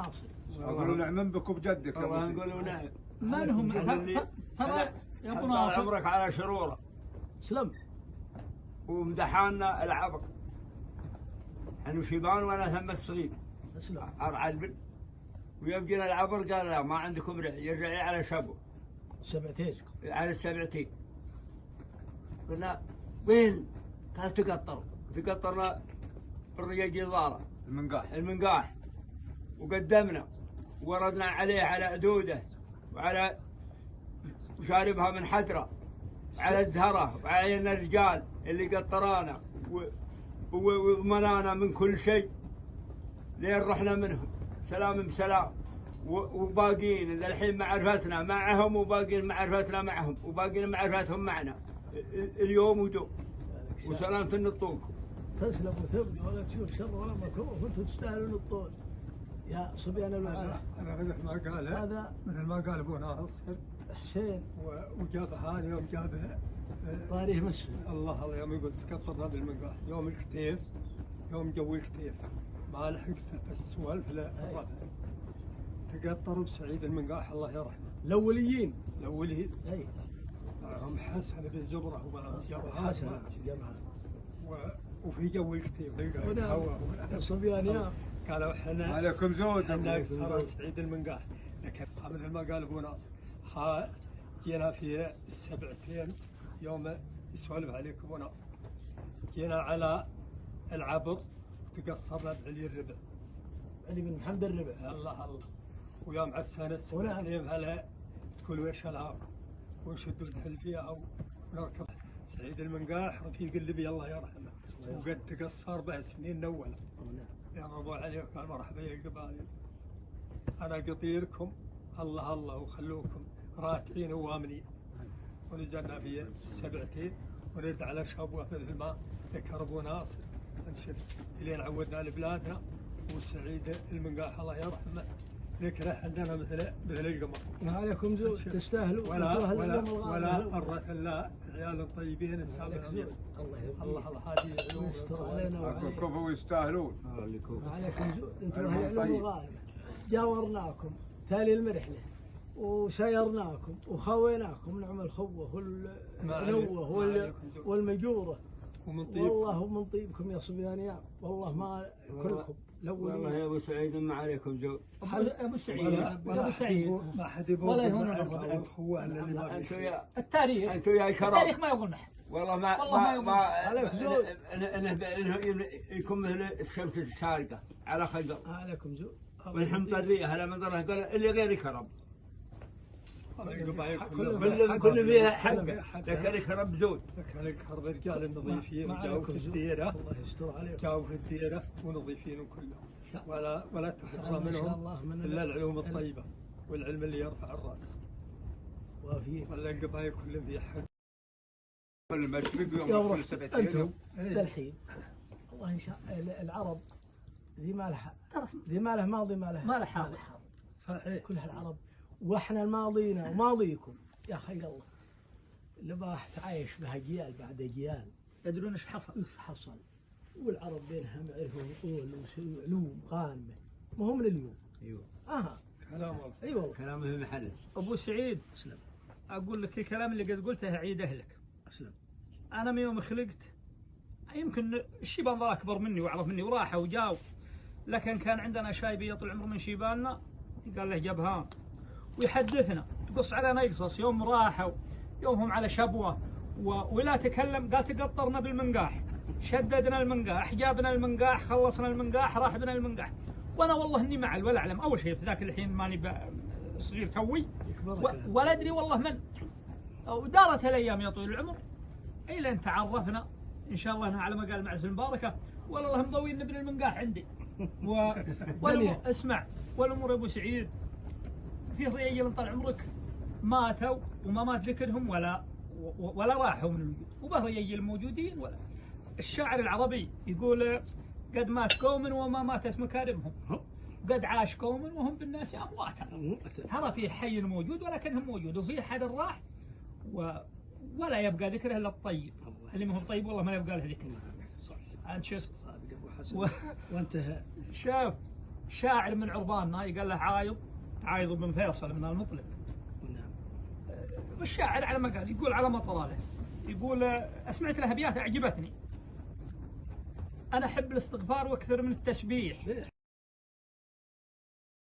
ناصر. أقولوا نعم بك وبجدك. والله نقولوا نعم. من هم ترى يا ابو ناصر عمرك على شروره. سلم. ومدحانا العبر. احنا شيبان وانا ثم الصغير. اسلم. ارعى البن. ويوم جينا العبر قال لا ما عندكم رعي، يرعي على شبو. سبعتين. على السبعتين. قلنا وين؟ قال تقطر. تقطرنا الرجاج الضارة. المنقاح. وقدمنا وردنا عليه على عدوده وعلى وشاربها من حدره على الزهره وعلينا الرجال اللي قطرانا ومنانا من كل شيء لين رحنا منهم سلام بسلام. وباقين للحين معرفتنا معهم وباقين معرفتنا معهم وباقين معرفتهم معنا اليوم ودوم وسلامة النطوق. تسلم وتبقى ولا تشوف شر ولا مكروه وانتم تستاهلون الطول يا صبيان الوعاء. أنا مثل ما قال هذا مثل ما قال أبو ناصر حسين وجاب هذا يوم جاب طاريه مسلم. الله يوم يقول تقطرنا بالمنقاح يوم الكتيف يوم جو الكتيف ما لحقته بس سوالف الربع تقطروا بسعيد المنقاح الله يرحمه. الأوليين أي معهم حسن بن زبرة ومعهم جبهات حسن جبهات وفي جو الكتيف صبيان يا قالوا احنا عليكم زود احنا صار سعيد المنقاح. لكن مثل ما قال ابو ناصر جينا في السبعتين يوم يسولف عليكم ابو ناصر جينا على العبر تقصرنا بعلي الربع. علي بن محمد الربع. الله ويوم عسانا السبعتين هلا تقول ويش العاكم ونشدوا الحل فيها ونركب سعيد المنقاح رفيق اللبي الله يرحمه وقد تقصر به سنين الاولى. يا ربو عليك قال مرحبا يا القبائل انا قطيركم الله وخلوكم راتعين وامنين. ونزلنا في السبعتين ونرد على شبوه مثل ما ذكر ابو ناصر نشد الين عودنا لبلادنا. وسعيد المنقاح الله يرحمه ذكره عندنا مثل القمر. عليكم زود تستاهلوا ولا الرث الا عيال طيبين السابق. الله هذه علوم كفوا ويستاهلون. عليكم زود انتم اهل العلوم الغالبه. جاورناكم تالي المرحله وسيرناكم وخويناكم نعم الخوه والنوه والمجوره. والله من طيبكم يا صبيان يا والله ما كلكم والله يا ابو سعيد ما عليكم جو. ابو سعيد ابو سعيد ما حد يبغى ولا يهون الخوه الا اللي ما فيه. التاريخ انتم يا كرام التاريخ ما يظن احد والله ما عليك زود يكون مثل الشمس الشارقه على خيبر. عليكم زود والحمطريه على منظرها قال اللي غير كرم كل فيها حقه لكن كرم زود. لكن كرم رجال النظيفين جاوا في الديره الله يستر عليكم جاوا في الديره ونظيفين كلهم ولا تحرى منهم الا العلوم الطيبه والعلم اللي يرفع الراس. ولا القبائل كلهم في حق. كل مشرق يوم كل سبعتين انتم الحين والله ان شاء العرب ذي ما له ماضي ما له حاضر. صحيح كلها العرب واحنا الماضينا وماضيكم يا خي الله اللي باح تعايش بها اجيال بعد اجيال يدرون ايش حصل والعرب بينها معرفه وطول وعلوم غانمه ما هو من اليوم. ايوه كلام والله. اي والله كلامه في محله. ابو سعيد اسلم. اقول لك الكلام اللي قد قلته عيد اهلك. اسلم. انا من يوم خلقت يمكن الشيبان ذا اكبر مني واعرف مني وراحوا وجاوا لكن كان عندنا شايبي طول عمره من شيباننا قال له جبهان ويحدثنا تقص علينا يقصص يوم راحوا يومهم على شبوه ولا تكلم قال تقطرنا بالمنقاح شددنا المنقاح جابنا المنقاح خلصنا المنقاح راح بنا المنقاح. وانا والله اني معل ولا اعلم اول شيء في ذاك الحين ماني صغير توي ولا ادري والله من ودارت الايام يا طويل العمر الى ان تعرفنا ان شاء الله على ما قال معز المباركه والله مضوين ابن المنقاح عندي اسمع والامور يا ابو سعيد فيه رجال طال عمرك ماتوا وما مات ذكرهم ولا راحوا من الوجود وبه رجال موجودين ولا. الشاعر العربي يقول قد مات قوم وما ماتت مكارمهم قد عاش قوم وهم بالناس امواتا. ترى في حي موجود ولكنهم موجود وفي حد راح ولا يبقى ذكره الا الطيب اللي ما هو طيب والله ما يبقى له ذكر. انت شفت وانتهى شاف شاعر من عرباننا يقال له عايض بن فيصل من المطلب. والشاعر على ما قال يقول على مطلاله، يقول سمعت له أبيات أعجبتني: أنا أحب الاستغفار وأكثر من التسبيح